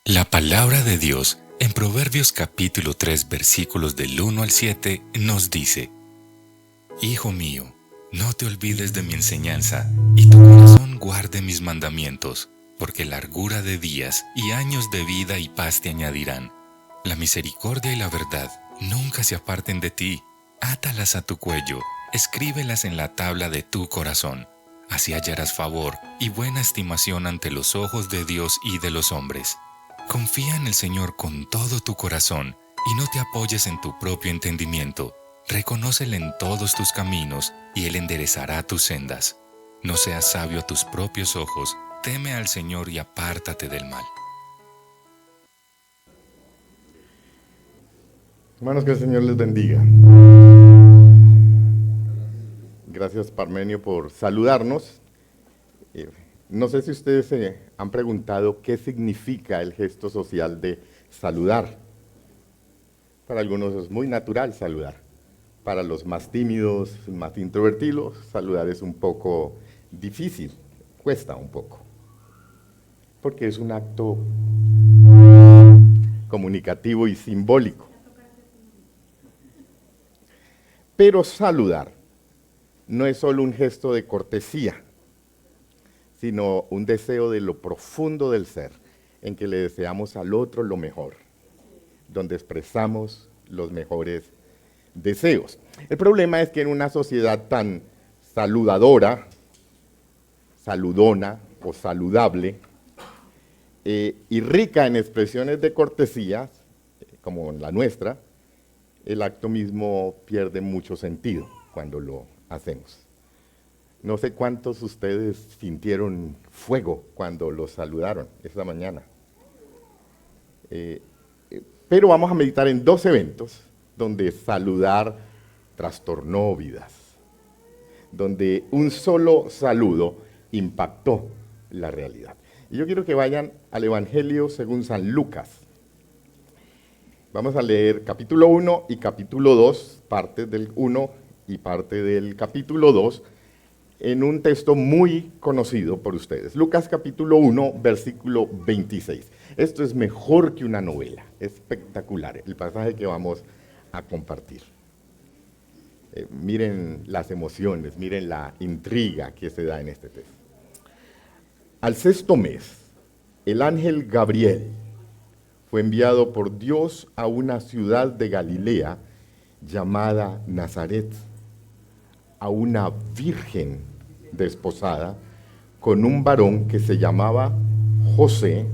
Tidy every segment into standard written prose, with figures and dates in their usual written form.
La palabra de Dios en Proverbios capítulo 3 versículos del 1 al 7 nos dice: Hijo mío, no te olvides de mi enseñanza, y tu corazón guarde mis mandamientos, porque largura de días y años de vida y paz te añadirán. La misericordia y la verdad nunca se aparten de ti. Átalas a tu cuello, escríbelas en la tabla de tu corazón. Así hallarás favor y buena estimación ante los ojos de Dios y de los hombres. Confía en el Señor con todo tu corazón y no te apoyes en tu propio entendimiento. Reconócele en todos tus caminos y Él enderezará tus sendas. No seas sabio a tus propios ojos, teme al Señor y apártate del mal. Hermanos, que el Señor les bendiga. Gracias, Parmenio, por saludarnos. No sé si ustedes se han preguntado qué significa el gesto social de saludar. Para algunos es muy natural saludar. Para los más tímidos, más introvertidos, saludar es un poco difícil, cuesta un poco. Porque es un acto comunicativo y simbólico. Pero saludar no es solo un gesto de cortesía, sino un deseo de lo profundo del ser, en que le deseamos al otro lo mejor, donde expresamos los mejores deseos. El problema es que en una sociedad tan saludadora, saludona o saludable, y rica en expresiones de cortesía, como la nuestra, el acto mismo pierde mucho sentido cuando lo hacemos. No sé cuántos de ustedes sintieron fuego cuando los saludaron esta mañana. Pero vamos a meditar en dos eventos donde saludar trastornó vidas, donde un solo saludo impactó la realidad. Y yo quiero que vayan al Evangelio según San Lucas. Vamos a leer capítulo 1 y capítulo 2, parte del 1 y parte del capítulo 2, en un texto muy conocido por ustedes. Lucas capítulo 1, versículo 26. Esto es mejor que una novela, espectacular, el pasaje que vamos a compartir. Miren las emociones, miren la intriga que se da en este texto. Al sexto mes, el ángel Gabriel fue enviado por Dios a una ciudad de Galilea llamada Nazaret, a una virgen desposada con un varón que se llamaba José,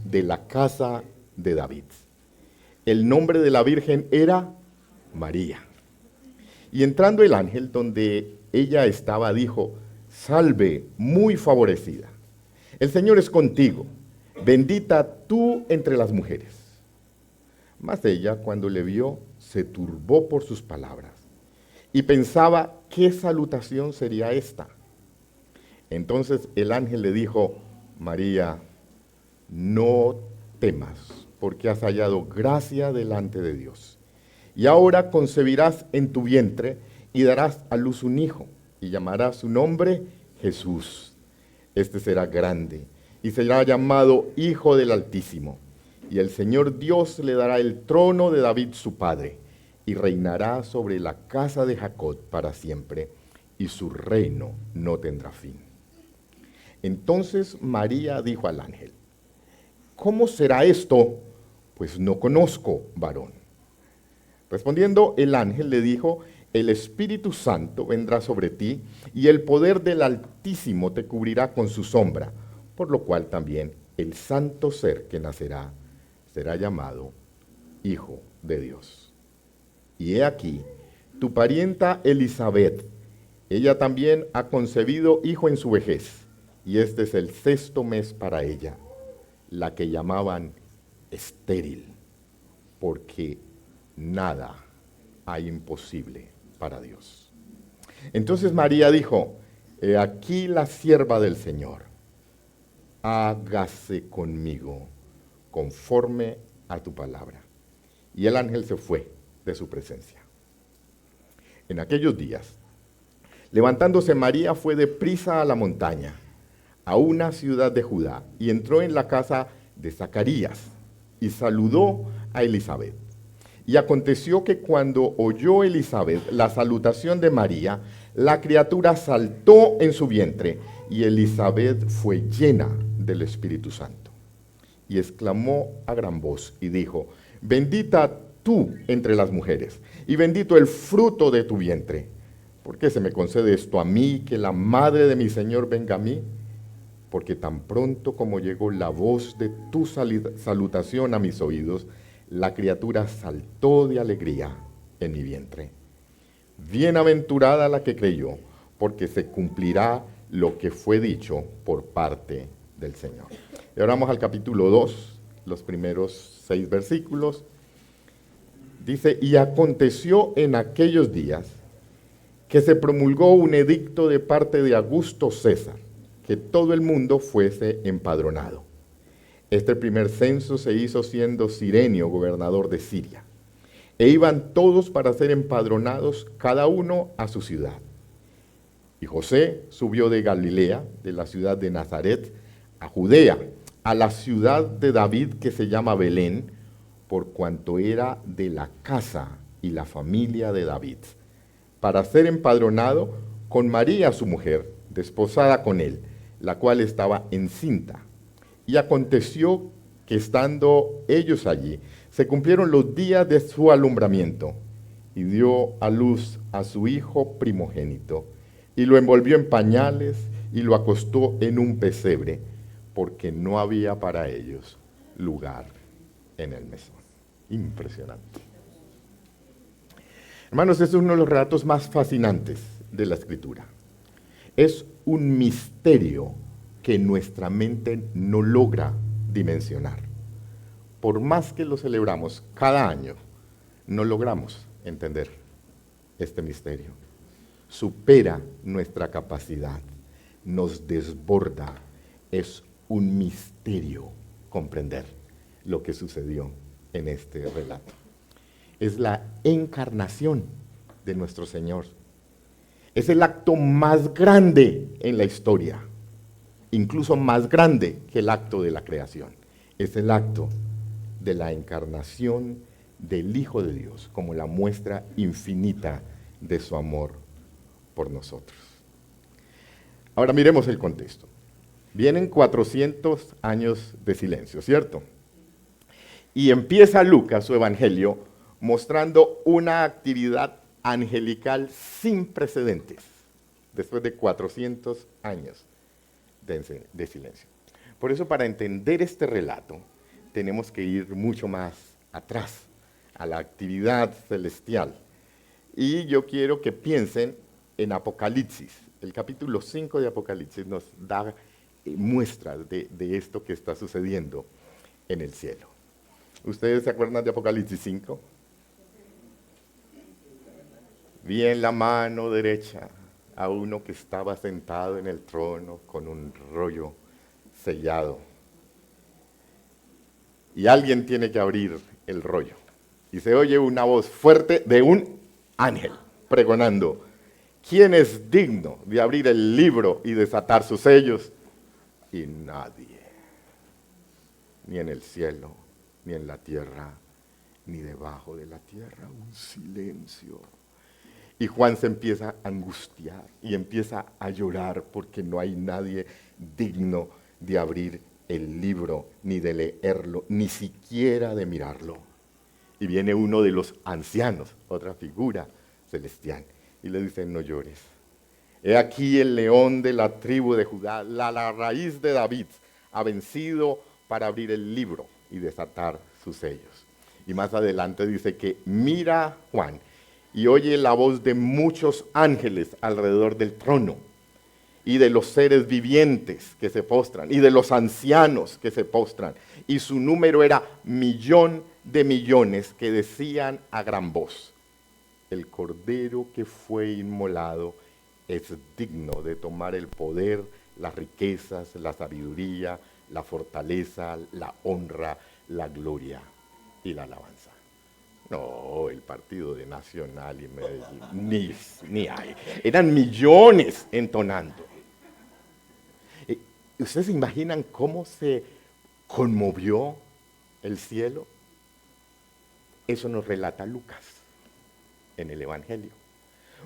de la casa de David. El nombre de la virgen era María. Y entrando el ángel donde ella estaba, dijo: Salve, muy favorecida, el Señor es contigo, bendita tú entre las mujeres. Mas ella, cuando le vio, se turbó por sus palabras y pensaba qué salutación sería esta. Entonces el ángel le dijo: María, no temas, porque has hallado gracia delante de Dios. Y ahora concebirás en tu vientre y darás a luz un hijo, y llamarás su nombre Jesús. Este será grande y será llamado Hijo del Altísimo. Y el Señor Dios le dará el trono de David su padre, y reinará sobre la casa de Jacob para siempre, y su reino no tendrá fin. Entonces María dijo al ángel: ¿Cómo será esto? Pues no conozco varón. Respondiendo el ángel le dijo: El Espíritu Santo vendrá sobre ti, y el poder del Altísimo te cubrirá con su sombra, por lo cual también el santo ser que nacerá será llamado Hijo de Dios. Y he aquí, tu parienta Elisabet, ella también ha concebido hijo en su vejez, y este es el sexto mes para ella, la que llamaban estéril, porque nada hay imposible para Dios. Entonces María dijo: He aquí la sierva del Señor, hágase conmigo conforme a tu palabra. Y el ángel se fue de su presencia. En aquellos días, levantándose María, fue deprisa a la montaña, a una ciudad de Judá, y entró en la casa de Zacarías, y saludó a Elizabeth. Y aconteció que cuando oyó Elizabeth la salutación de María, la criatura saltó en su vientre, y Elizabeth fue llena del Espíritu Santo. Y exclamó a gran voz y dijo: bendita tú entre las mujeres, y bendito el fruto de tu vientre. ¿Por qué se me concede esto a mí, que la madre de mi Señor venga a mí? Porque tan pronto como llegó la voz de tu salutación a mis oídos, la criatura saltó de alegría en mi vientre. Bienaventurada la que creyó, porque se cumplirá lo que fue dicho por parte del Señor. Y ahora vamos al capítulo 2, los primeros 6 versículos. Dice: y aconteció en aquellos días que se promulgó un edicto de parte de Augusto César, que todo el mundo fuese empadronado. Este primer censo se hizo siendo Cirenio gobernador de Siria. E iban todos para ser empadronados, cada uno a su ciudad. Y José subió de Galilea, de la ciudad de Nazaret, a Judea, a la ciudad de David que se llama Belén, por cuanto era de la casa y la familia de David, para ser empadronado con María su mujer, desposada con él, la cual estaba encinta. Y aconteció que estando ellos allí, se cumplieron los días de su alumbramiento, y dio a luz a su hijo primogénito, y lo envolvió en pañales, y lo acostó en un pesebre, porque no había para ellos lugar en el mesón. Impresionante. Hermanos, este es uno de los relatos más fascinantes de la Escritura. Es un misterio que nuestra mente no logra dimensionar. Por más que lo celebramos cada año, no logramos entender este misterio. Supera nuestra capacidad, nos desborda. Es un misterio comprender lo que sucedió en este relato. Es la encarnación de nuestro Señor. Es el acto más grande en la historia, incluso más grande que el acto de la creación. Es el acto de la encarnación del Hijo de Dios, como la muestra infinita de su amor por nosotros. Ahora miremos el contexto. Vienen 400 años de silencio, ¿cierto? Y empieza Lucas, su evangelio, mostrando una actividad angelical sin precedentes, después de 400 años de silencio. Por eso, para entender este relato, tenemos que ir mucho más atrás, a la actividad celestial. Y yo quiero que piensen en Apocalipsis. El capítulo 5 de Apocalipsis nos da muestras de esto que está sucediendo en el cielo. ¿Ustedes se acuerdan de Apocalipsis 5? Vi en la mano derecha a uno que estaba sentado en el trono con un rollo sellado. Y alguien tiene que abrir el rollo. Y se oye una voz fuerte de un ángel pregonando: ¿quién es digno de abrir el libro y desatar sus sellos? Y nadie, ni en el cielo, ni en la tierra, ni debajo de la tierra, un silencio. Y Juan se empieza a angustiar y empieza a llorar porque no hay nadie digno de abrir el libro, ni de leerlo, ni siquiera de mirarlo. Y viene uno de los ancianos, otra figura celestial, y le dice: no llores. He aquí el león de la tribu de Judá, la raíz de David, ha vencido para abrir el libro y desatar sus sellos. Y más adelante dice que mira Juan y oye la voz de muchos ángeles alrededor del trono, y de los seres vivientes que se postran, y de los ancianos que se postran. Y su número era 1.000.000 de millones, que decían a gran voz: el Cordero que fue inmolado es digno de tomar el poder, las riquezas, la sabiduría, la fortaleza, la honra, la gloria y la alabanza. No, el partido de Nacional y Medellín, ni hay. Eran millones entonando. ¿Ustedes se imaginan cómo conmovió el cielo. Eso nos relata Lucas en el Evangelio.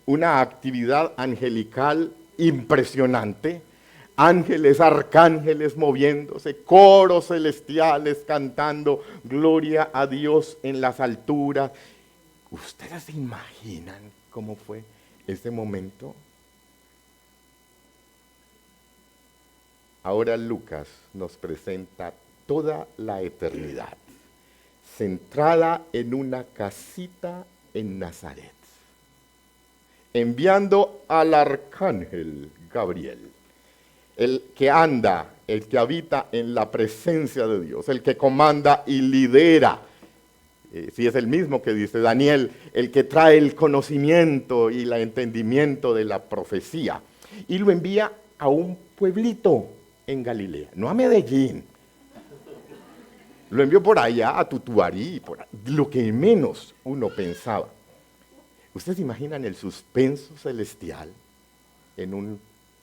Una actividad angelical impresionante, ángeles, arcángeles moviéndose, coros celestiales cantando, gloria a Dios en las alturas. ¿Ustedes se imaginan cómo fue ese momento? Ahora Lucas nos presenta toda la eternidad, centrada en una casita en Nazaret, enviando al arcángel Gabriel, el que anda, el que habita en la presencia de Dios, el que comanda y lidera, si es el mismo que dice Daniel, el que trae el conocimiento y el entendimiento de la profecía, y lo envía a un pueblito en Galilea, no a Medellín. Lo envió por allá, a Tutuarí, lo que menos uno pensaba. ¿Ustedes se imaginan el suspenso celestial en un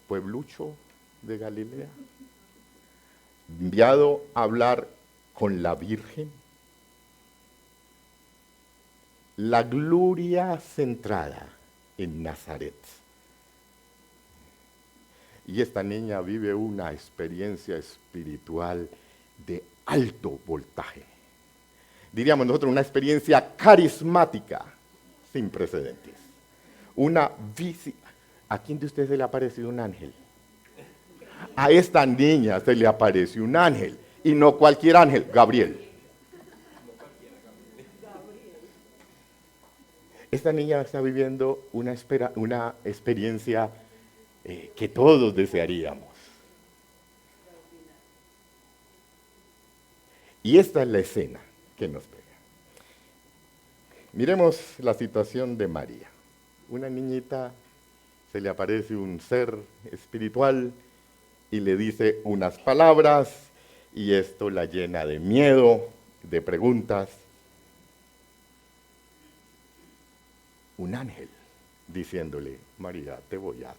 pueblucho de Galilea? Enviado a hablar con la Virgen. La gloria centrada en Nazaret. Y esta niña vive una experiencia espiritual de alto voltaje. Diríamos nosotros una experiencia carismática sin precedentes. ¿A quién de ustedes se le ha aparecido un ángel? A esta niña se le apareció un ángel, y no cualquier ángel, Gabriel. Esta niña está viviendo una experiencia que todos desearíamos. Y esta es la escena que nos pega. Miremos la situación de María. Una niñita, se le aparece un ser espiritual y le dice unas palabras, y esto la llena de miedo, de preguntas. Un ángel diciéndole: María, te voy a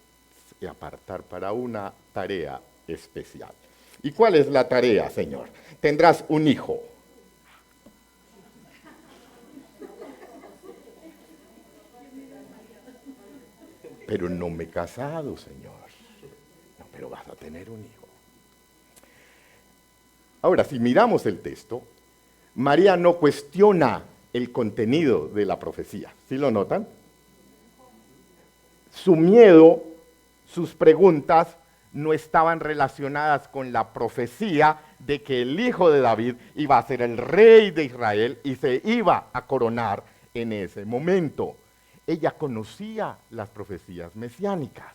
apartar para una tarea especial. ¿Y cuál es la tarea, Señor? Tendrás un hijo. Pero no me he casado, Señor. No, pero vas a tener un hijo. Ahora, si miramos el texto, María no cuestiona el contenido de la profecía. ¿Sí lo notan? Su miedo, sus preguntas no estaban relacionadas con la profecía de que el hijo de David iba a ser el rey de Israel y se iba a coronar en ese momento. Ella conocía las profecías mesiánicas.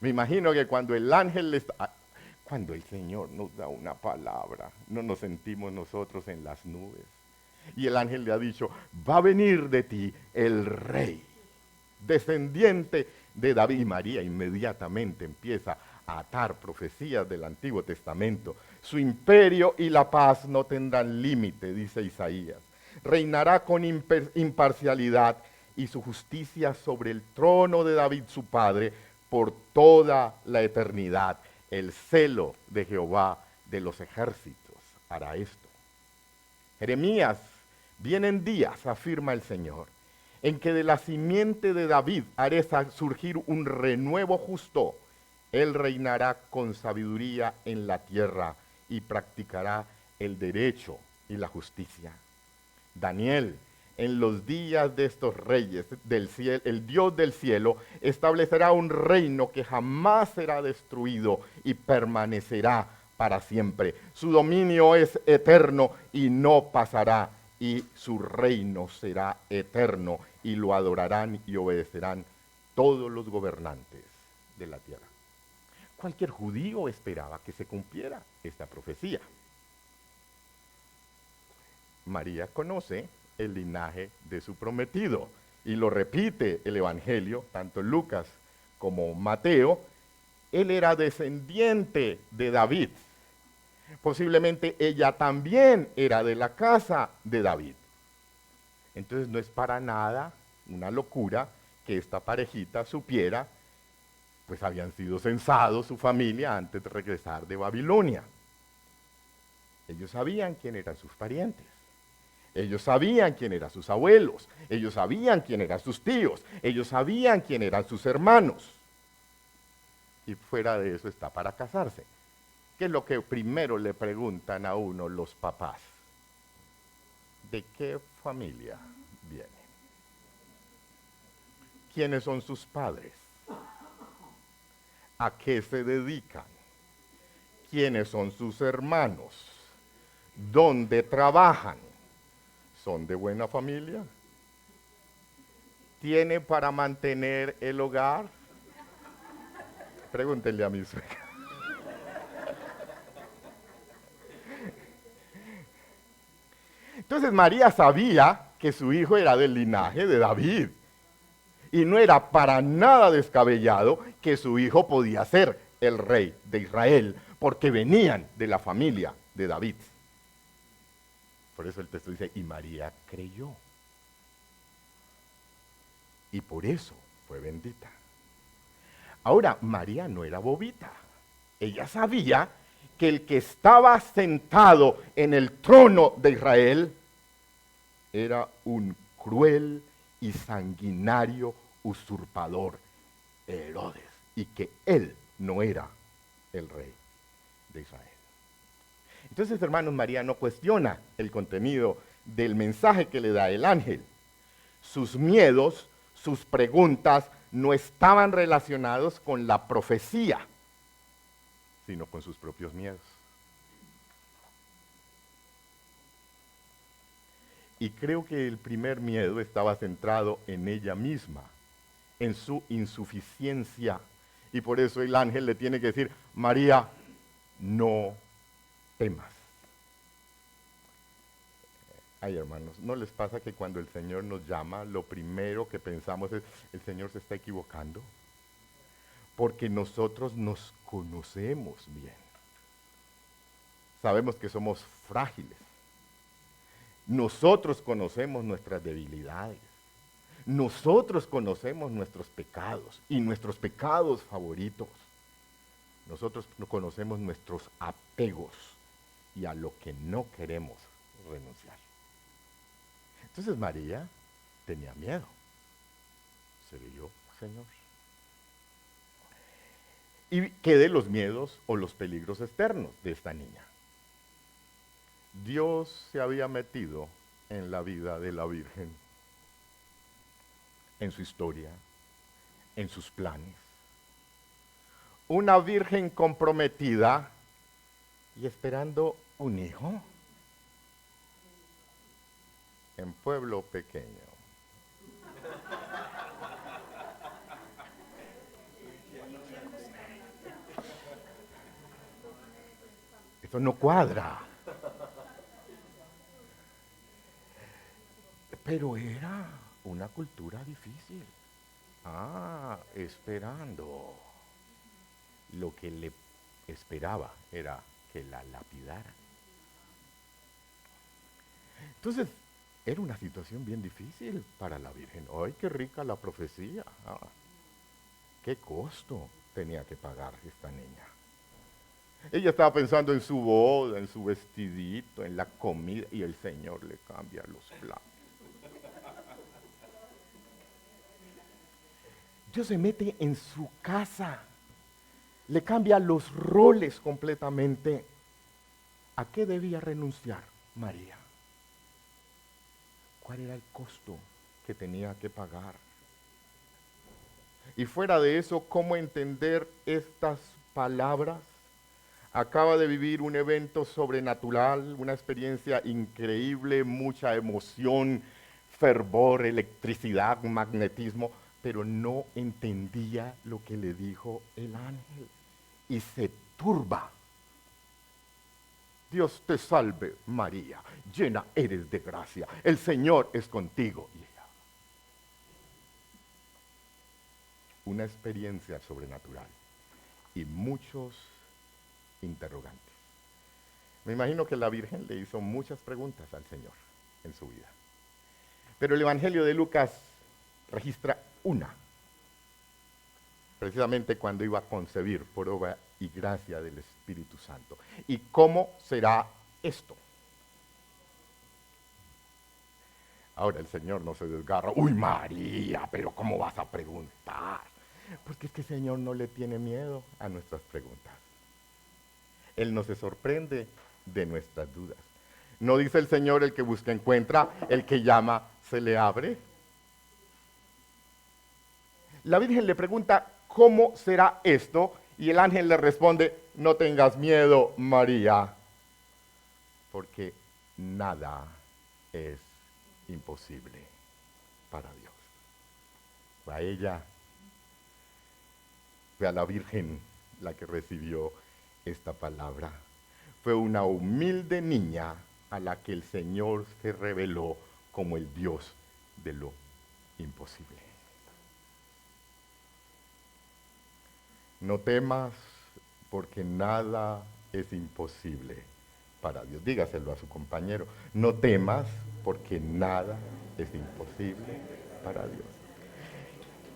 Me imagino que cuando el Señor nos da una palabra, no nos sentimos nosotros en las nubes. Y el ángel le ha dicho: va a venir de ti el rey, descendiente de David. Y María inmediatamente empieza a atar profecías del Antiguo Testamento. Su imperio y la paz no tendrán límite, dice Isaías. Reinará con imparcialidad y su justicia sobre el trono de David su padre por toda la eternidad. El celo de Jehová de los ejércitos hará esto. Jeremías: vienen días, afirma el Señor, en que de la simiente de David haré surgir un renuevo justo. Él reinará con sabiduría en la tierra y practicará el derecho y la justicia. Daniel: en los días de estos reyes del cielo, el Dios del cielo establecerá un reino que jamás será destruido y permanecerá para siempre. Su dominio es eterno y no pasará, y su reino será eterno, y lo adorarán y obedecerán todos los gobernantes de la tierra. Cualquier judío esperaba que se cumpliera esta profecía. María conoce el linaje de su prometido y lo repite el Evangelio, tanto Lucas como Mateo. Él era descendiente de David. Posiblemente ella también era de la casa de David. Entonces no es para nada una locura que esta parejita supiera, pues habían sido censados su familia antes de regresar de Babilonia. Ellos sabían quién eran sus parientes. Ellos sabían quién eran sus abuelos. Ellos sabían quién eran sus tíos. Ellos sabían quién eran sus hermanos. Y fuera de eso está para casarse. ¿Qué es lo que primero le preguntan a uno los papás? ¿De qué familia viene? ¿Quiénes son sus padres? ¿A qué se dedican? ¿Quiénes son sus hermanos? ¿Dónde trabajan? ¿Son de buena familia? ¿Tiene para mantener el hogar? Pregúntenle a mi suegra. Entonces María sabía que su hijo era del linaje de David. Y no era para nada descabellado que su hijo podía ser el rey de Israel, porque venían de la familia de David. Por eso el texto dice, y María creyó. Y por eso fue bendita. Ahora, María no era bobita. Ella sabía que el que estaba sentado en el trono de Israel era un cruel y sanguinario usurpador, Herodes, y que él no era el rey de Israel. Entonces, hermanos, María no cuestiona el contenido del mensaje que le da el ángel. Sus miedos, sus preguntas no estaban relacionados con la profecía, sino con sus propios miedos. Y creo que el primer miedo estaba centrado en ella misma, en su insuficiencia. Y por eso el ángel le tiene que decir, María, no temas. Ay, hermanos, ¿no les pasa que cuando el Señor nos llama, lo primero que pensamos es, el Señor se está equivocando? Porque nosotros nos conocemos bien. Sabemos que somos frágiles. Nosotros conocemos nuestras debilidades. Nosotros conocemos nuestros pecados y nuestros pecados favoritos. Nosotros conocemos nuestros apegos y a lo que no queremos renunciar. Entonces María tenía miedo. ¿Seré yo, Señor? ¿Y qué de los miedos o los peligros externos de esta niña? Dios se había metido en la vida de la Virgen, en su historia, en sus planes. Una virgen comprometida y esperando un hijo en pueblo pequeño. Esto no cuadra. Pero era una cultura difícil. Esperando. Lo que le esperaba era que la lapidaran. Entonces, era una situación bien difícil para la Virgen. ¡Ay, qué rica la profecía! ¡Qué costo tenía que pagar esta niña! Ella estaba pensando en su boda, en su vestidito, en la comida, y el Señor le cambia los planes. Dios se mete en su casa, le cambia los roles completamente. ¿A qué debía renunciar María? ¿Cuál era el costo que tenía que pagar? Y fuera de eso, ¿cómo entender estas palabras? Acaba de vivir un evento sobrenatural, una experiencia increíble, mucha emoción, fervor, electricidad, magnetismo, pero no entendía lo que le dijo el ángel y se turba. Dios te salve, María, llena eres de gracia, el Señor es contigo. Y ella, una experiencia sobrenatural y muchos interrogantes. Me imagino que la Virgen le hizo muchas preguntas al Señor en su vida. Pero el Evangelio de Lucas registra una, precisamente cuando iba a concebir por obra y gracia del Espíritu Santo. ¿Y cómo será esto. Ahora el Señor no se desgarra. Uy, María, pero ¿cómo vas a preguntar? Porque es que el Señor no le tiene miedo a nuestras preguntas. Él no se sorprende de nuestras dudas. ¿No dice el Señor, el que busca encuentra, el que llama se le abre? La Virgen le pregunta, ¿cómo será esto? Y el ángel le responde, no tengas miedo, María, porque nada es imposible para Dios. Fue a ella, fue a la Virgen la que recibió esta palabra. Fue una humilde niña a la que el Señor se reveló como el Dios de lo imposible. No temas porque nada es imposible para Dios. Dígaselo a su compañero. No temas porque nada es imposible para Dios.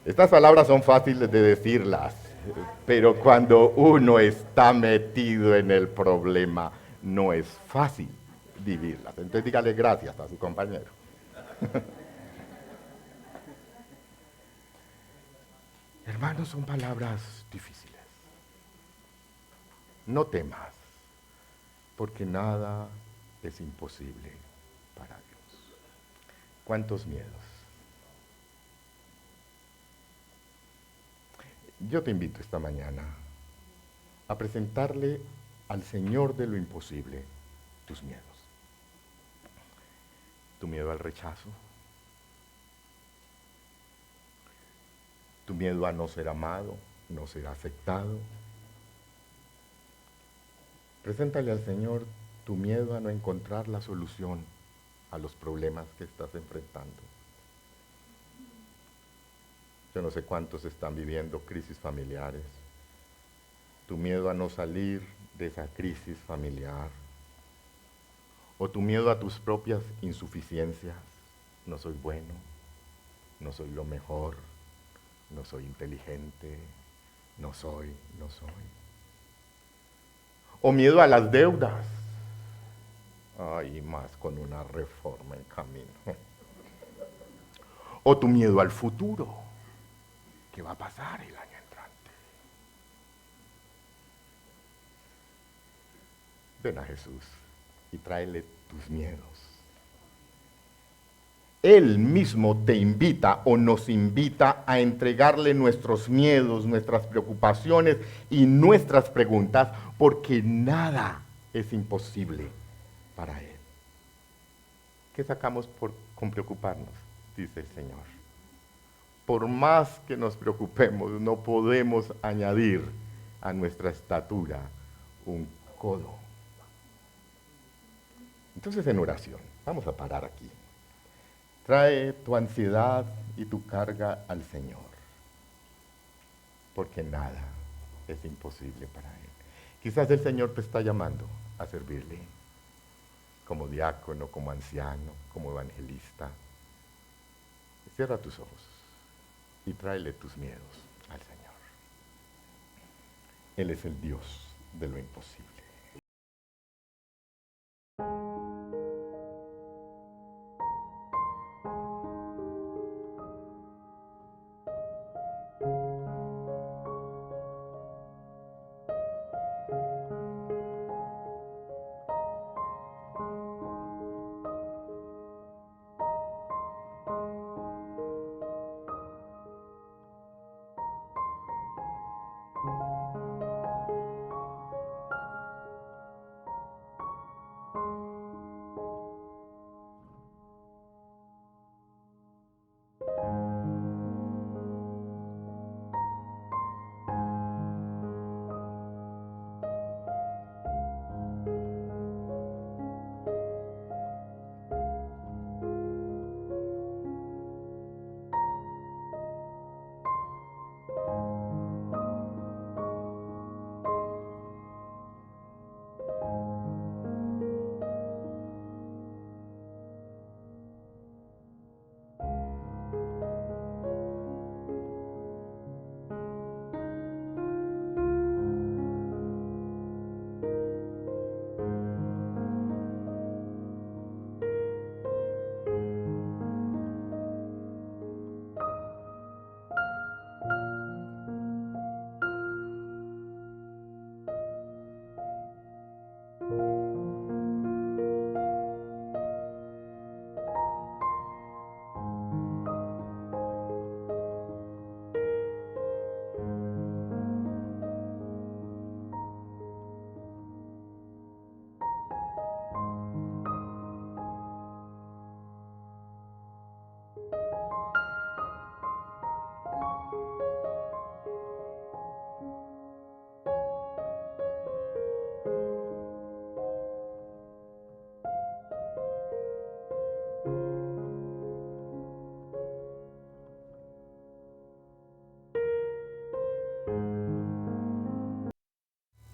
Estas palabras son fáciles de decirlas, pero cuando uno está metido en el problema, no es fácil vivirlas. Entonces dígale gracias a su compañero. Hermanos, son palabras difíciles. No temas, porque nada es imposible para Dios. ¿Cuántos miedos? Yo te invito esta mañana a presentarle al Señor de lo imposible tus miedos. Tu miedo al rechazo, tu miedo a no ser amado, no ser aceptado. Preséntale al Señor tu miedo a no encontrar la solución a los problemas que estás enfrentando. Yo no sé cuántos están viviendo crisis familiares. Tu miedo a no salir de esa crisis familiar. O tu miedo a tus propias insuficiencias. No soy bueno, no soy lo mejor, no soy inteligente, no soy. O miedo a las deudas. Ay, más con una reforma en camino. O tu miedo al futuro. ¿Qué va a pasar el año entrante? Ven a Jesús y tráele tus miedos. Él mismo te invita o nos invita a entregarle nuestros miedos, nuestras preocupaciones y nuestras preguntas, porque nada es imposible para Él. ¿Qué sacamos con preocuparnos? Dice el Señor. Por más que nos preocupemos, no podemos añadir a nuestra estatura un codo. Entonces, en oración, vamos a parar aquí. Trae tu ansiedad y tu carga al Señor, porque nada es imposible para Él. Quizás el Señor te está llamando a servirle, como diácono, como anciano, como evangelista. Cierra tus ojos y tráele tus miedos al Señor. Él es el Dios de lo imposible.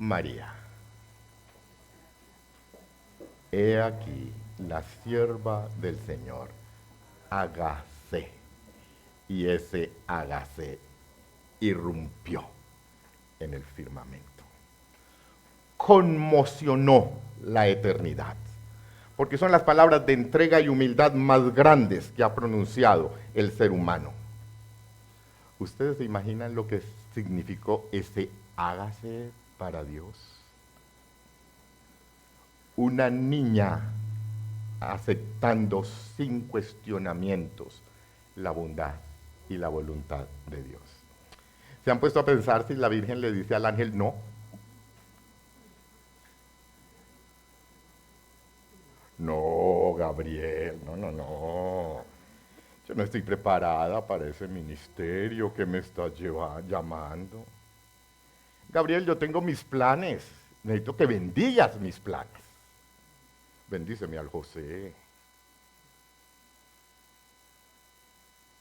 María, he aquí la sierva del Señor, hágase. Y ese hágase irrumpió en el firmamento. Conmocionó la eternidad, porque son las palabras de entrega y humildad más grandes que ha pronunciado el ser humano. ¿Ustedes se imaginan lo que significó ese hágase para Dios? Una niña aceptando sin cuestionamientos la bondad y la voluntad de Dios. ¿Se han puesto a pensar si la Virgen le dice al ángel no? No, Gabriel, no. Yo no estoy preparada para ese ministerio que me está llamando. Gabriel, yo tengo mis planes. Necesito que bendigas mis planes. Bendíceme al José.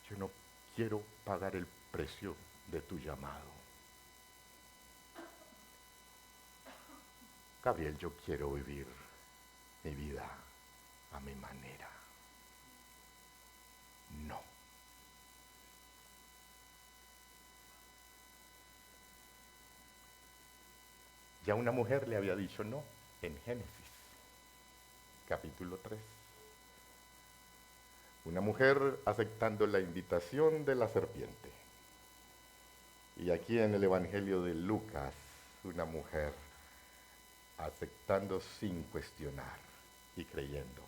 Yo no quiero pagar el precio de tu llamado. Gabriel, yo quiero vivir mi vida a mi manera. No. Ya una mujer le había dicho no en Génesis, capítulo 3. Una mujer aceptando la invitación de la serpiente. Y aquí en el Evangelio de Lucas, una mujer aceptando sin cuestionar y creyendo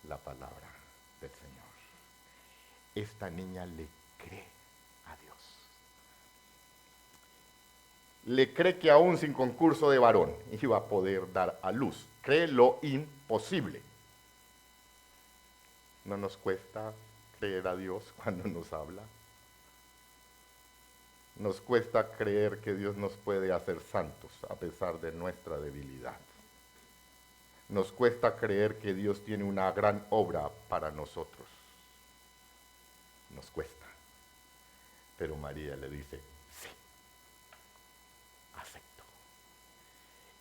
la palabra del Señor. Esta niña le cree a Dios. Le cree que aún sin concurso de varón iba a poder dar a luz. Cree lo imposible. ¿No nos cuesta creer a Dios cuando nos habla? Nos cuesta creer que Dios nos puede hacer santos a pesar de nuestra debilidad. Nos cuesta creer que Dios tiene una gran obra para nosotros. Nos cuesta. Pero María le dice, sí, acepto.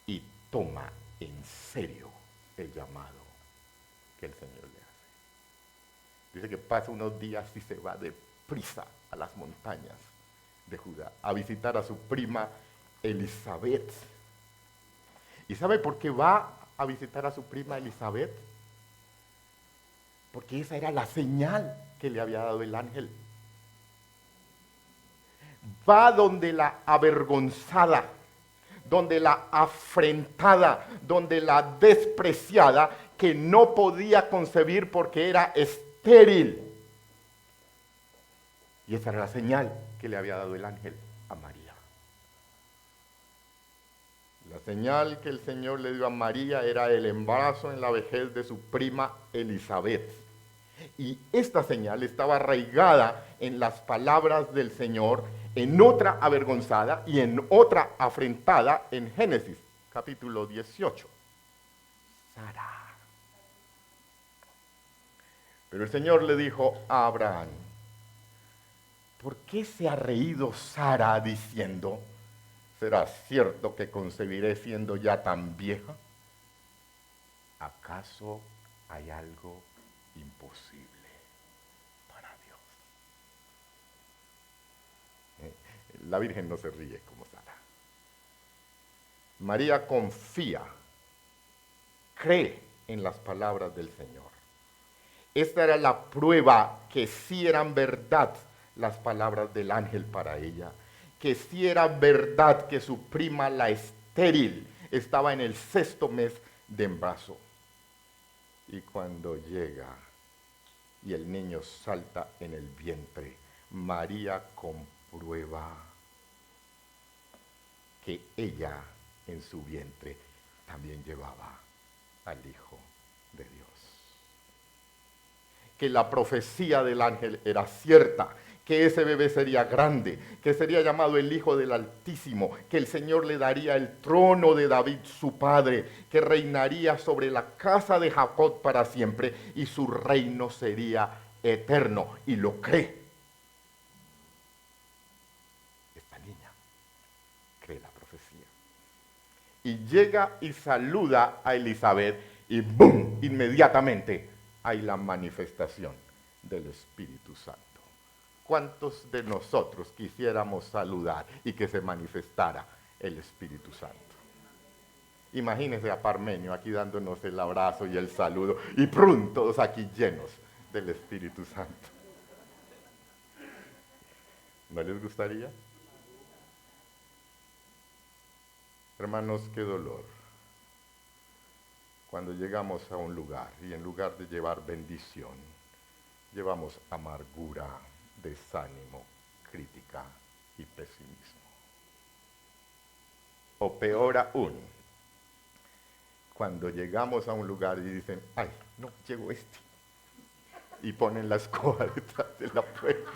Y toma en serio el llamado que el Señor le hace. Dice que pasa unos días y se va deprisa a las montañas de Judá a visitar a su prima Elizabeth. ¿Y sabe por qué va a visitar a su prima Elizabeth? Porque esa era la señal que le había dado el ángel. Va donde la avergonzada, donde la afrentada, donde la despreciada, que no podía concebir porque era estéril. Y esa era la señal que le había dado el ángel a María. La señal que el Señor le dio a María era el embarazo en la vejez de su prima Elizabeth. Y esta señal estaba arraigada en las palabras del Señor, en otra avergonzada y en otra afrentada en Génesis, capítulo 18. Sara. Pero el Señor le dijo a Abraham, ¿por qué se ha reído Sara diciendo, ¿será cierto que concebiré siendo ya tan vieja? ¿Acaso hay algo imposible para Dios? La Virgen no se ríe como Sara. María confía, cree en las palabras del Señor. Esta era la prueba que sí eran verdad las palabras del ángel para ella, que sí era verdad que su prima, la estéril, estaba en el 6º mes de embarazo. Y cuando llega y el niño salta en el vientre, María comprueba que ella en su vientre también llevaba al Hijo de Dios. Que la profecía del ángel era cierta, que ese bebé sería grande, que sería llamado el Hijo del Altísimo, que el Señor le daría el trono de David su padre, que reinaría sobre la casa de Jacob para siempre y su reino sería eterno. Y lo cree. Esta niña cree la profecía. y llega y saluda a Elizabeth y ¡boom! Inmediatamente hay la manifestación del Espíritu Santo. ¿Cuántos de nosotros quisiéramos saludar y que se manifestara el Espíritu Santo? Imagínense a Parmenio aquí dándonos el abrazo y el saludo y ¡prum! Todos aquí llenos del Espíritu Santo. ¿No les gustaría? Hermanos, qué dolor cuando llegamos a un lugar y en lugar de llevar bendición, llevamos amargura, desánimo, crítica y pesimismo. O peor aún, cuando llegamos a un lugar y dicen, ay, no, llegó este, y ponen la escoba detrás de la puerta.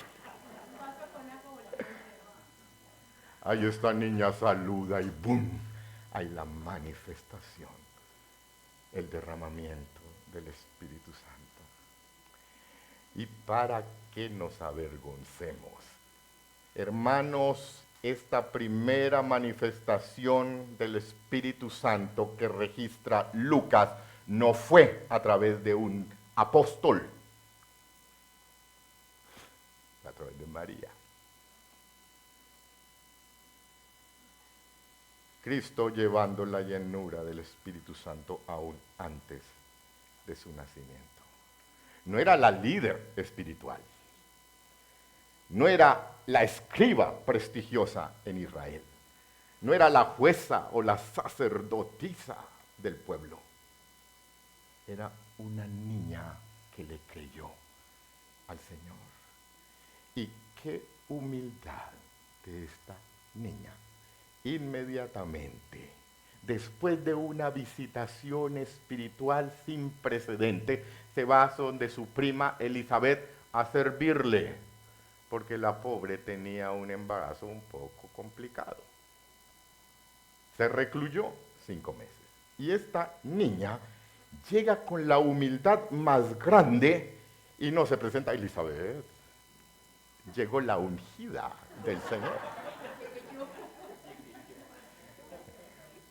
Ahí esta niña saluda y ¡boom! Hay la manifestación, el derramamiento del Espíritu Santo. Y para que nos avergoncemos, hermanos, esta primera manifestación del Espíritu Santo que registra Lucas no fue a través de un apóstol, fue a través de María. Cristo llevando la llenura del Espíritu Santo aún antes de su nacimiento. No era la líder espiritual, no era la escriba prestigiosa en Israel, no era la jueza o la sacerdotisa del pueblo, era una niña que le creyó al Señor. Y qué humildad de esta niña. Inmediatamente, después de una visitación espiritual sin precedente, se va donde su prima Elizabeth a servirle, porque la pobre tenía un embarazo un poco complicado. Se recluyó 5 meses. Y esta niña llega con la humildad más grande y no se presenta a Elizabeth. Llegó la ungida del Señor.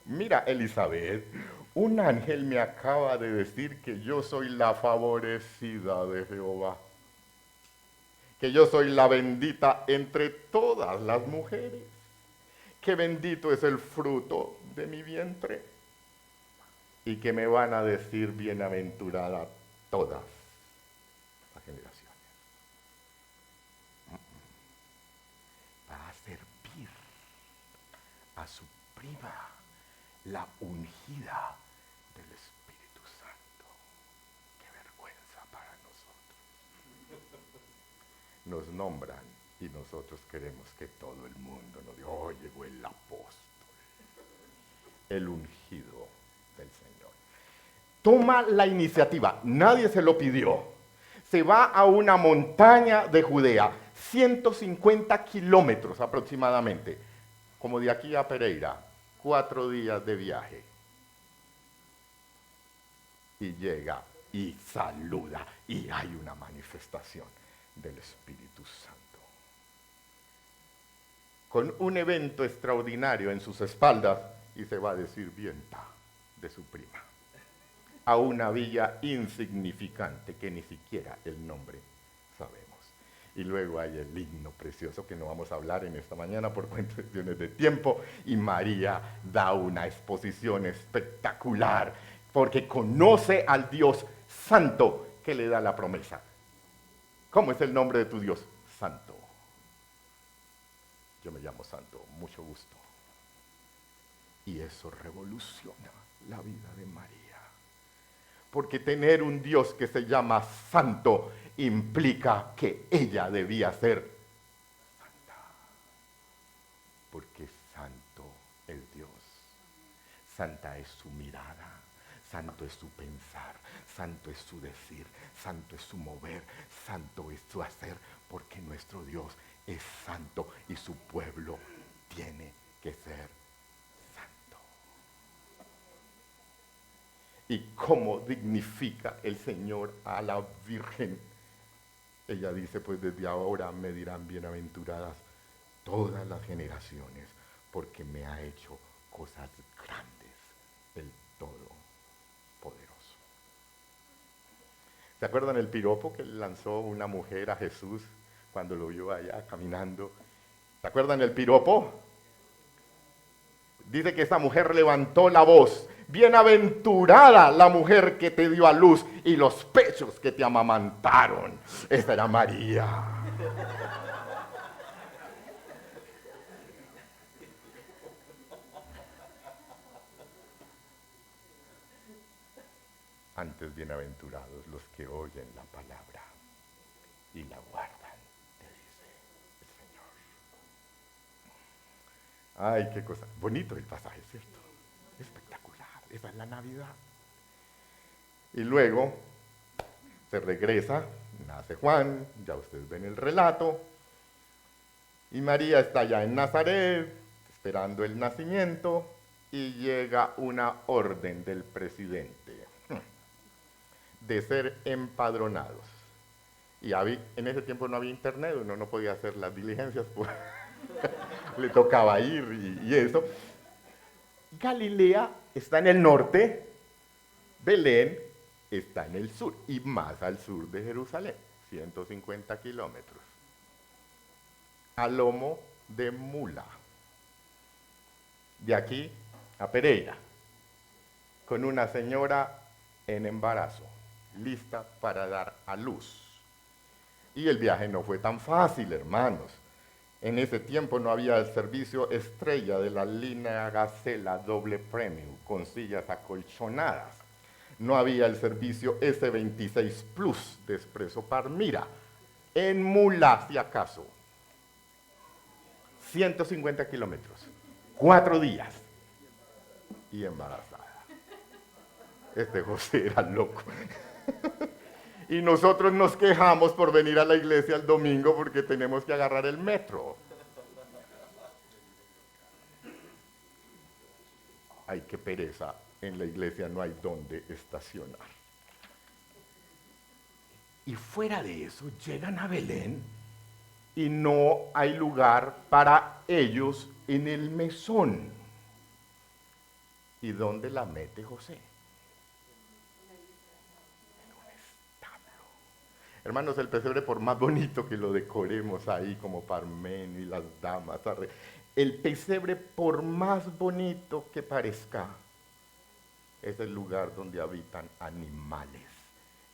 Mira, Elizabeth, un ángel me acaba de decir que yo soy la favorecida de Jehová, que yo soy la bendita entre todas las mujeres, que bendito es el fruto de mi vientre, y que me van a decir bienaventurada todas las generaciones. Va a servir a su prima, la ungida del Espíritu Santo. Qué vergüenza para nosotros. Nos nombran y nosotros queremos que todo el mundo nos diga, oh, llegó el apóstol, el ungido del Señor. Toma la iniciativa, nadie se lo pidió. Se va a una montaña de Judea, 150 kilómetros aproximadamente, como de aquí a Pereira. 4 días de viaje. Y llega y saluda y hay una manifestación del Espíritu Santo. Con un evento extraordinario en sus espaldas y se va a decir vienta de su prima. A una villa insignificante que ni siquiera el nombre sabemos. Y luego hay el himno precioso que no vamos a hablar en esta mañana por cuestiones de tiempo. Y María da una exposición espectacular porque conoce al Dios Santo que le da la promesa. ¿Cómo es el nombre de tu Dios? Santo. Yo me llamo Santo, mucho gusto. Y eso revoluciona la vida de María. Porque tener un Dios que se llama Santo implica que ella debía ser santa. Porque santo es Dios. Santa es su mirada, santo es su pensar, santo es su decir, santo es su mover, santo es su hacer, porque nuestro Dios es santo y su pueblo tiene que ser santo. Y cómo dignifica el Señor a la Virgen. Ella dice, pues desde ahora me dirán bienaventuradas todas las generaciones, porque me ha hecho cosas grandes el Todopoderoso. ¿Se acuerdan el piropo que lanzó una mujer a Jesús cuando lo vio allá caminando? ¿Se acuerdan el piropo? Dice que esa mujer levantó la voz. Bienaventurada la mujer que te dio a luz y los pechos que te amamantaron. Esta era María. Antes bienaventurados los que oyen la palabra y la guardan, te dice el Señor. Ay, qué cosa. Bonito el pasaje, ¿cierto? Espectacular. Esa es la Navidad. Y luego se regresa, nace Juan, ya ustedes ven el relato, y María está ya en Nazaret, esperando el nacimiento, y llega una orden del presidente de ser empadronados. Y en ese tiempo no había internet, uno no podía hacer las diligencias, pues le tocaba ir y eso. Galilea está en el norte, Belén está en el sur, y más al sur de Jerusalén, 150 kilómetros. A lomo de mula. De aquí a Pereira, con una señora en embarazo, lista para dar a luz. Y el viaje no fue tan fácil, hermanos. En ese tiempo no había el servicio estrella de la línea Gacela doble premium con sillas acolchonadas. No había el servicio S26 Plus de Expreso Parmira. En mula, si acaso. 150 kilómetros. 4 días. Y embarazada. Este José era loco. Y nosotros nos quejamos por venir a la iglesia el domingo porque tenemos que agarrar el metro. Ay, qué pereza. En la iglesia no hay dónde estacionar. Y fuera de eso, llegan a Belén y no hay lugar para ellos en el mesón. ¿Y dónde la mete José? Hermanos, el pesebre, por más bonito que lo decoremos ahí como Parmenio y las damas, el pesebre, por más bonito que parezca, es el lugar donde habitan animales.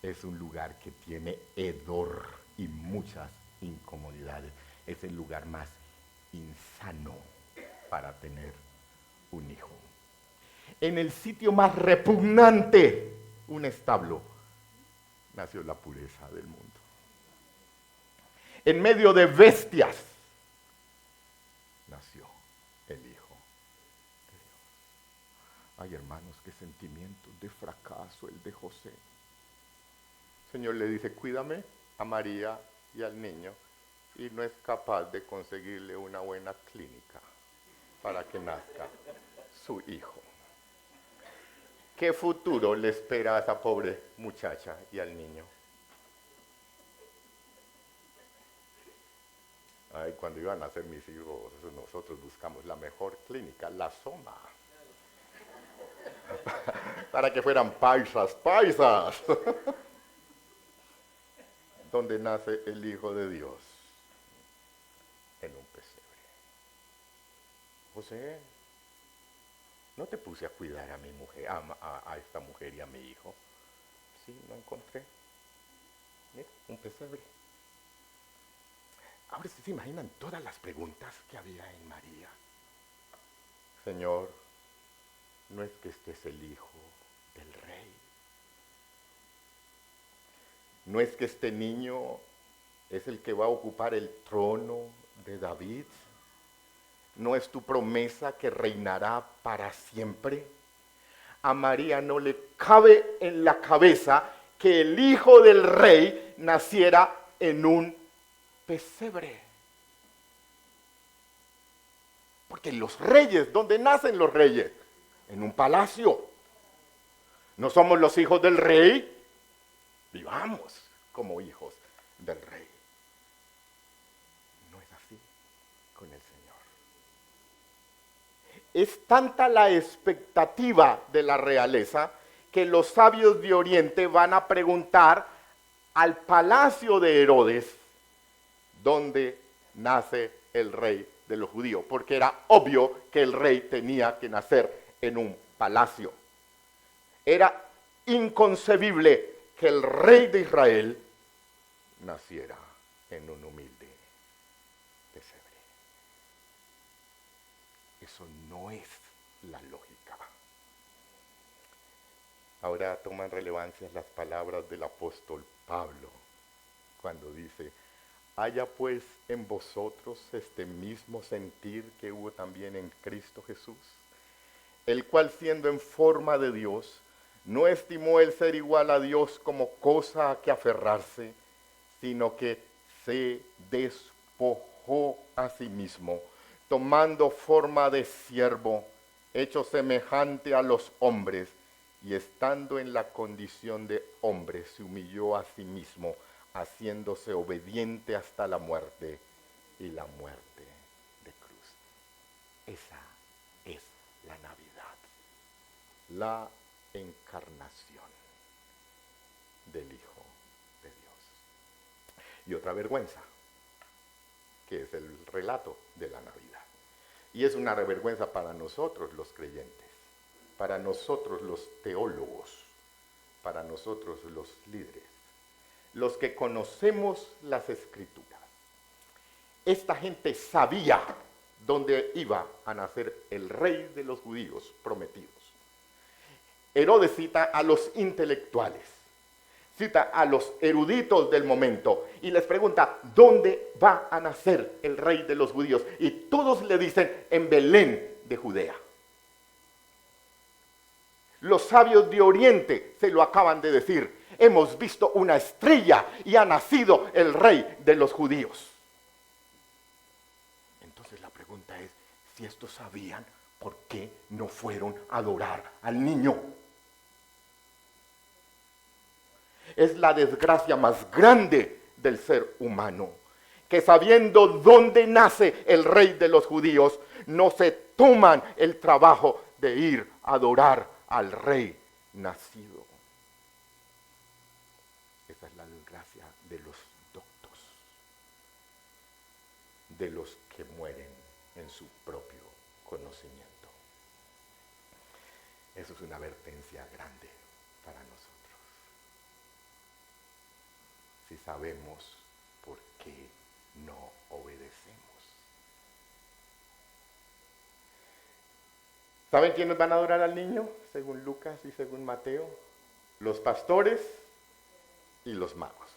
Es un lugar que tiene hedor y muchas incomodidades. Es el lugar más insano para tener un hijo. En el sitio más repugnante, un establo, nació la pureza del mundo. En medio de bestias nació el Hijo de Dios. Ay, hermanos, qué sentimiento de fracaso el de José. El Señor le dice, cuídame a María y al niño, y no es capaz de conseguirle una buena clínica para que nazca su hijo. ¿Qué futuro le espera a esa pobre muchacha y al niño? Ay, cuando iban a nacer mis hijos, nosotros buscamos la mejor clínica, la Soma. Para que fueran paisas. Donde nace el Hijo de Dios, en un pesebre. José, no te puse a cuidar a mi mujer, a esta mujer y a mi hijo. Sí, lo encontré. Mira, un pesebre. Ahora se imaginan todas las preguntas que había en María. Señor, no es que este es el hijo del rey. No es que este niño es el que va a ocupar el trono de David. ¿No es tu promesa que reinará para siempre? A María no le cabe en la cabeza que el hijo del rey naciera en un pesebre. Porque los reyes, ¿dónde nacen los reyes? En un palacio. ¿No somos los hijos del rey? Vivamos como hijos del rey. No es así con el Señor. Es tanta la expectativa de la realeza que los sabios de Oriente van a preguntar al palacio de Herodes dónde nace el rey de los judíos, porque era obvio que el rey tenía que nacer en un palacio. Era inconcebible que el rey de Israel naciera en un humilde pesebre. Eso no es la lógica. Ahora toman relevancia las palabras del apóstol Pablo cuando dice: haya pues en vosotros este mismo sentir que hubo también en Cristo Jesús, el cual siendo en forma de Dios, no estimó el ser igual a Dios como cosa a que aferrarse, sino que se despojó a sí mismo, tomando forma de siervo, hecho semejante a los hombres, y estando en la condición de hombre, se humilló a sí mismo, haciéndose obediente hasta la muerte y la muerte de cruz. Esa es la Navidad, la encarnación del Hijo de Dios. Y otra vergüenza, que es el relato de la Navidad. Y es una vergüenza para nosotros los creyentes, para nosotros los teólogos, para nosotros los líderes, los que conocemos las Escrituras. Esta gente sabía dónde iba a nacer el rey de los judíos prometidos. Herodes cita a los intelectuales, cita a los eruditos del momento y les pregunta: ¿dónde va a nacer el rey de los judíos? Y todos le dicen: en Belén de Judea. Los sabios de Oriente se lo acaban de decir: hemos visto una estrella y ha nacido el rey de los judíos. Entonces la pregunta es: si estos sabían, ¿por qué no fueron a adorar al niño? Es la desgracia más grande del ser humano, que sabiendo dónde nace el rey de los judíos, no se toman el trabajo de ir a adorar al rey nacido. Esa es la desgracia de los doctos, de los que mueren en su propio conocimiento. Eso es una advertencia grande para nosotros. Si sabemos por qué no obedecemos. ¿Saben quiénes van a adorar al niño? Según Lucas y según Mateo, los pastores y los magos.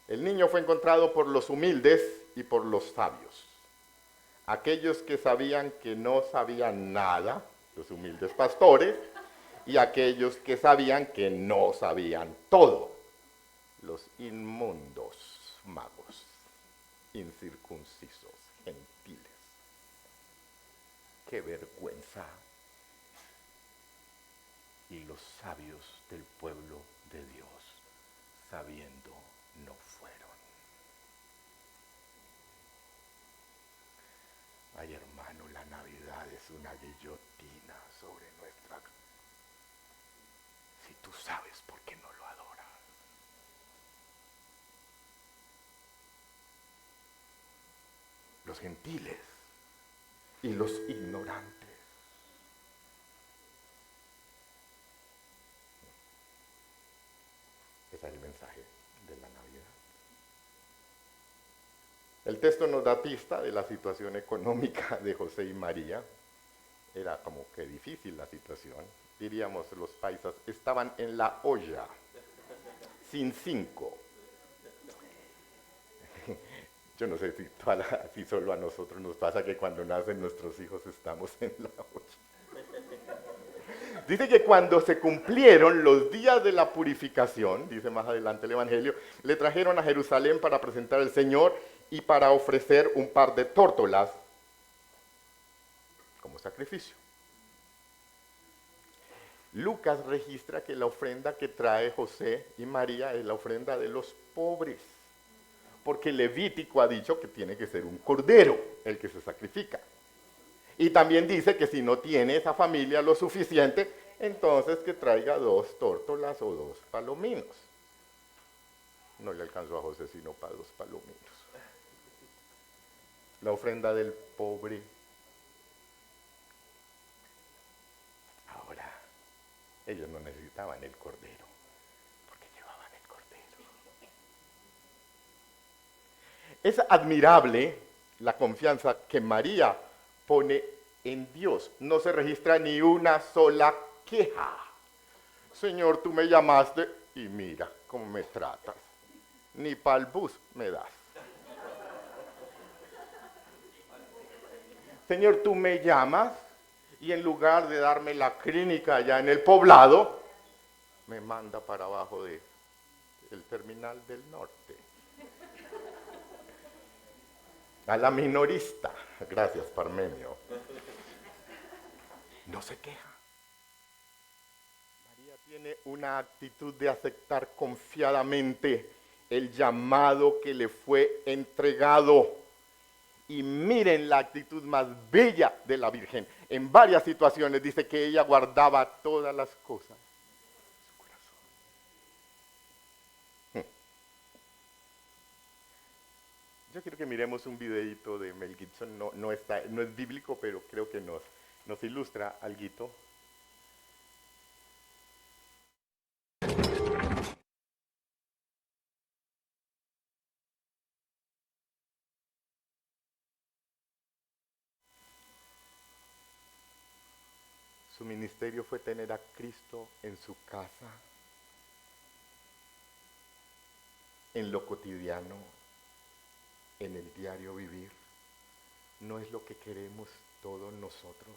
El niño fue encontrado por los humildes y por los sabios. Aquellos que sabían que no sabían nada, los humildes pastores, y aquellos que sabían que no sabían todo, los inmundos magos, incircuncisos, gentiles. ¡Qué vergüenza! Y los sabios del pueblo de Dios, sabiendo, no fueron. Ay, hermano, la Navidad es una guillotina sobre nuestra... Si tú sabes por qué no lo adoras. Los gentiles y los ignorantes. Ese es el mensaje de la Navidad. El texto nos da pista de la situación económica de José y María. Era como que difícil la situación. Diríamos los paisas, estaban en la olla, sin 5. Yo no sé si solo a nosotros nos pasa que cuando nacen nuestros hijos estamos en la olla. Dice que cuando se cumplieron los días de la purificación, dice más adelante el Evangelio, le trajeron a Jerusalén para presentar al Señor y para ofrecer un par de tórtolas como sacrificio. Lucas registra que la ofrenda que trae José y María es la ofrenda de los pobres, porque Levítico ha dicho que tiene que ser un cordero el que se sacrifica. Y también dice que si no tiene esa familia lo suficiente, entonces que traiga 2 tórtolas o 2 palominos. No le alcanzó a José sino para 2 palominos. La ofrenda del pobre. Ahora, ellos no necesitaban el cordero, porque llevaban el cordero. Es admirable la confianza que María pone en Dios. No se registra ni una sola queja. Señor, tú me llamaste y mira cómo me tratas. Ni para el bus me das. Señor, tú me llamas y en lugar de darme la clínica allá en el poblado, me manda para abajo del terminal del norte. A la minorista. Gracias, Parmenio. No se queja. María tiene una actitud de aceptar confiadamente el llamado que le fue entregado. Y miren la actitud más bella de la Virgen. En varias situaciones dice que ella guardaba todas las cosas en su corazón. Yo quiero que miremos un videito de Mel Gibson. No es bíblico, pero creo que nos ilustra alguito. Su ministerio fue tener a Cristo en su casa, en lo cotidiano, en el diario vivir. ¿No es lo que queremos todos nosotros?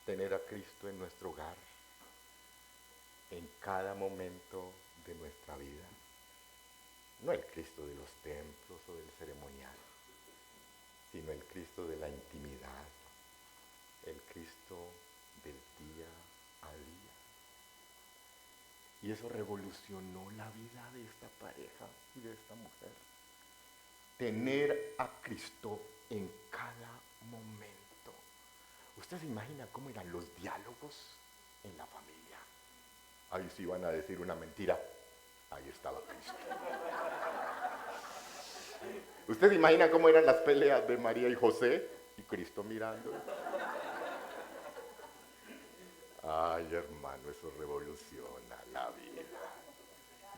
Tener a Cristo en nuestro hogar, en cada momento de nuestra vida. No el Cristo de los templos o del ceremonial, sino el Cristo de la intimidad, el Cristo del día a día. Y eso revolucionó la vida de esta pareja y de esta mujer. Tener a Cristo en cada momento. ¿Usted se imagina cómo eran los diálogos en la familia? Ahí sí iban a decir una mentira. Ahí estaba Cristo. ¿Usted se imagina cómo eran las peleas de María y José? Y Cristo mirando. Ay, hermano, eso revoluciona la vida.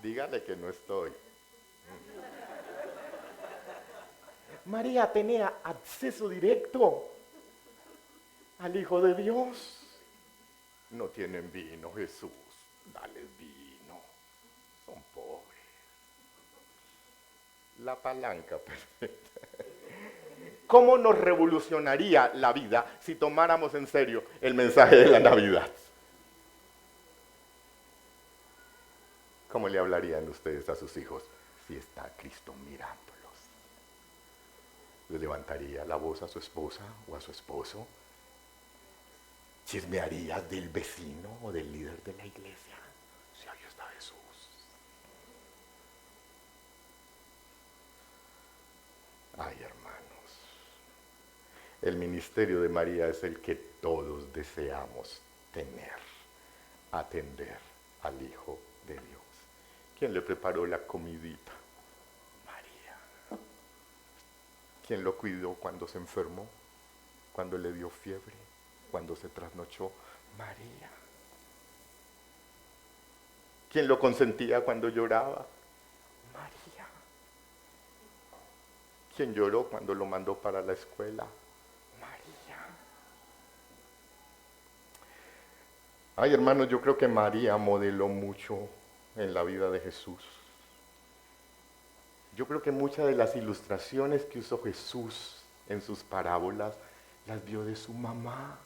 Dígale que no estoy. María tenía acceso directo al Hijo de Dios. No tienen vino, Jesús. Dale vino. Son pobres. La palanca perfecta. ¿Cómo nos revolucionaría la vida si tomáramos en serio el mensaje de la Navidad? ¿Cómo le hablarían ustedes a sus hijos si está Cristo mirándolos? ¿Le levantaría la voz a su esposa o a su esposo? ¿Chismearía del vecino o del líder de la iglesia? Si ahí está Jesús. Ay, hermanos, el ministerio de María es el que todos deseamos tener, atender al Hijo de Dios. ¿Quién le preparó la comidita? María. ¿Quién lo cuidó cuando se enfermó? Cuando le dio fiebre, cuando se trasnochó. María. ¿Quién lo consentía cuando lloraba? María. ¿Quién lloró cuando lo mandó para la escuela? María. Ay, hermanos, yo creo que María modeló mucho en la vida de Jesús. Yo creo que muchas de las ilustraciones que usó Jesús en sus parábolas las vio de su mamá.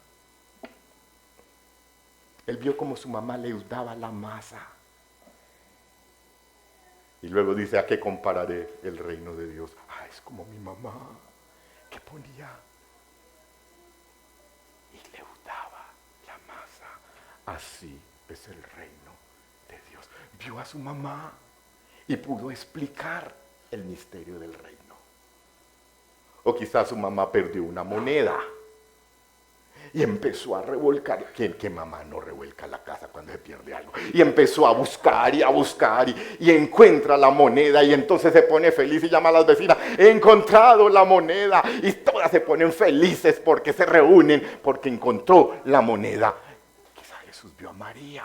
Él vio como su mamá le daba la masa. Y luego dice, ¿a qué compararé el reino de Dios? Ah, es como mi mamá, que ponía y le daba la masa. Así es el reino de Dios. Vio a su mamá y pudo explicar el misterio del reino. O quizás su mamá perdió una moneda y empezó a revolcar. ¿Qué mamá no revuelca la casa cuando se pierde algo? Y empezó a buscar y encuentra la moneda y entonces se pone feliz y llama a las vecinas: he encontrado la moneda. Y todas se ponen felices porque se reúnen porque encontró la moneda. Quizá Jesús vio a María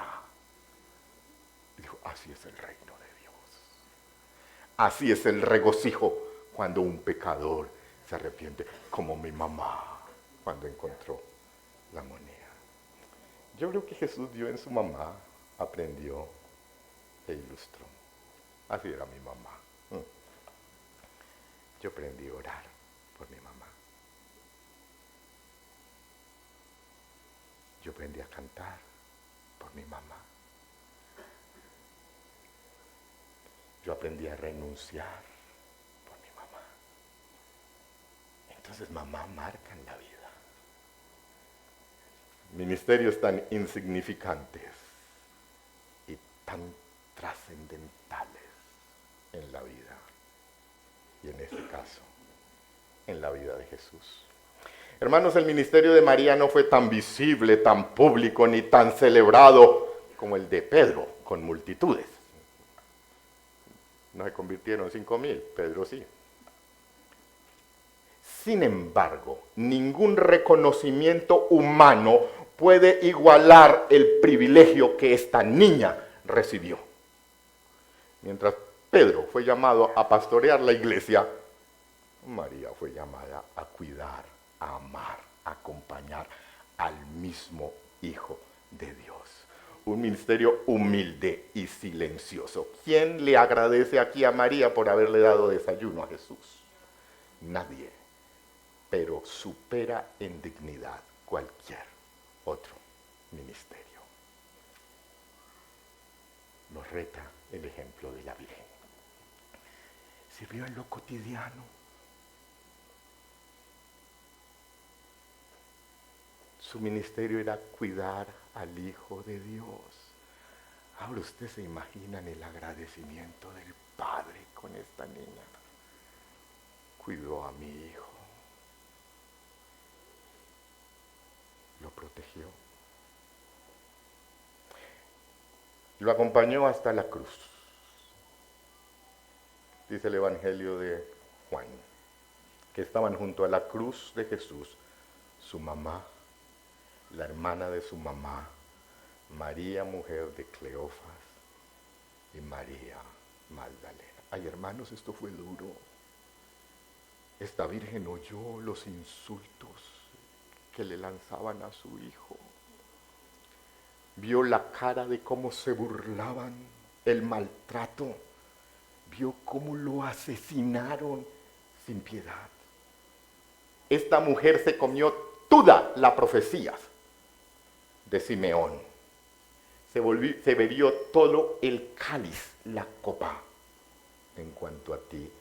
y dijo: así es el reino de Dios. Así es el regocijo cuando un pecador se arrepiente, como mi mamá cuando encontró la moneda. Yo creo que Jesús vio en su mamá, aprendió e ilustró. Así era mi mamá. Yo aprendí a orar por mi mamá. Yo aprendí a cantar por mi mamá. Yo aprendí a renunciar por mi mamá. Entonces mamá marca en la vida. Ministerios tan insignificantes y tan trascendentales en la vida, y en este caso, en la vida de Jesús. Hermanos, el ministerio de María no fue tan visible, tan público, ni tan celebrado como el de Pedro, con multitudes. No se convirtieron 5,000, Pedro sí. Sin embargo, ningún reconocimiento humano puede igualar el privilegio que esta niña recibió. Mientras Pedro fue llamado a pastorear la iglesia, María fue llamada a cuidar, a amar, a acompañar al mismo Hijo de Dios. Un ministerio humilde y silencioso. ¿Quién le agradece aquí a María por haberle dado desayuno a Jesús? Nadie. Pero supera en dignidad cualquier otro ministerio. Nos reta el ejemplo de la Virgen. Sirvió en lo cotidiano. Su ministerio era cuidar al Hijo de Dios. Ahora ustedes se imaginan el agradecimiento del Padre con esta niña. Cuidó a mi hijo. Lo protegió. Lo acompañó hasta la cruz. Dice el Evangelio de Juan, que estaban junto a la cruz de Jesús, su mamá, la hermana de su mamá, María, mujer de Cleofas, y María Magdalena. Ay, hermanos, esto fue duro. Esta virgen oyó los insultos que le lanzaban a su hijo. Vio la cara de cómo se burlaban, el maltrato. Vio cómo lo asesinaron sin piedad. Esta mujer se comió toda la profecía de Simeón. Se bebió todo el cáliz, la copa. En cuanto a ti,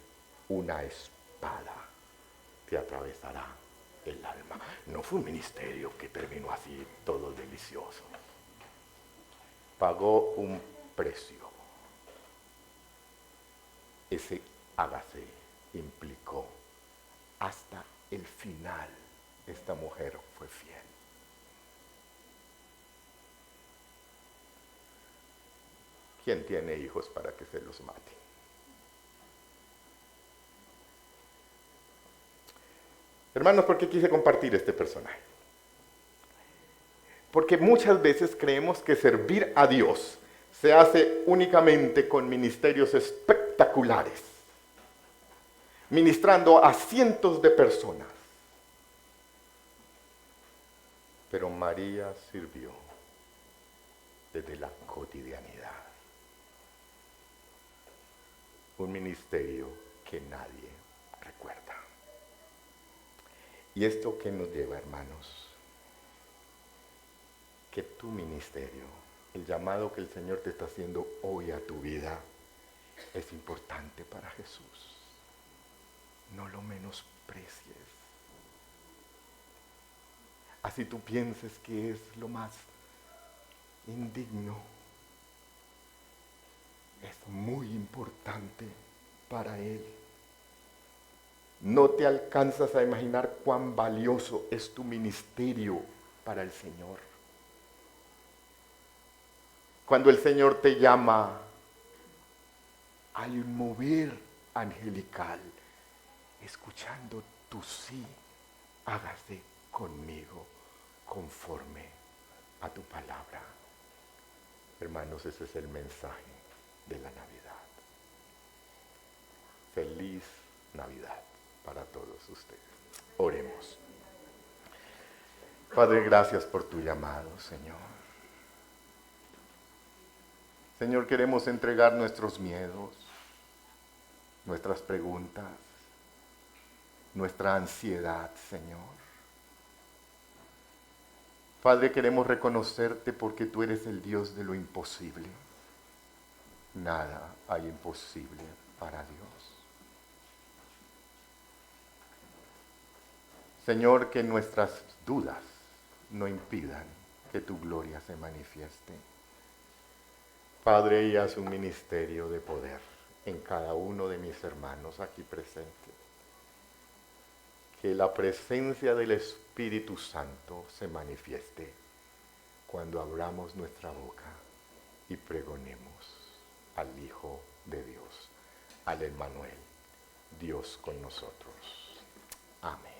una espada te atravesará el alma. No fue un ministerio que terminó así, todo delicioso. Pagó un precio. Ese hágase implicó hasta el final. Esta mujer fue fiel. ¿Quién tiene hijos para que se los mate? Hermanos, ¿por qué quise compartir este personaje? Porque muchas veces creemos que servir a Dios se hace únicamente con ministerios espectaculares, ministrando a cientos de personas. Pero María sirvió desde la cotidianidad. Un ministerio que nadie recuerda. ¿Y esto qué nos lleva, hermanos? Que tu ministerio, el llamado que el Señor te está haciendo hoy a tu vida, es importante para Jesús. No lo menosprecies. Así tú pienses que es lo más indigno. Es muy importante para Él. No te alcanzas a imaginar cuán valioso es tu ministerio para el Señor. Cuando el Señor te llama, hay un mover angelical, escuchando tu sí, hágase conmigo conforme a tu palabra. Hermanos, ese es el mensaje de la Navidad. Feliz Navidad para todos ustedes. Oremos. Padre, gracias por tu llamado, Señor. Señor, queremos entregar nuestros miedos, nuestras preguntas, nuestra ansiedad, Señor. Padre, queremos reconocerte porque tú eres el Dios de lo imposible. Nada hay imposible para Dios. Señor, que nuestras dudas no impidan que tu gloria se manifieste. Padre, y haz un ministerio de poder en cada uno de mis hermanos aquí presentes. Que la presencia del Espíritu Santo se manifieste cuando abramos nuestra boca y pregonemos al Hijo de Dios, al Emmanuel, Dios con nosotros. Amén.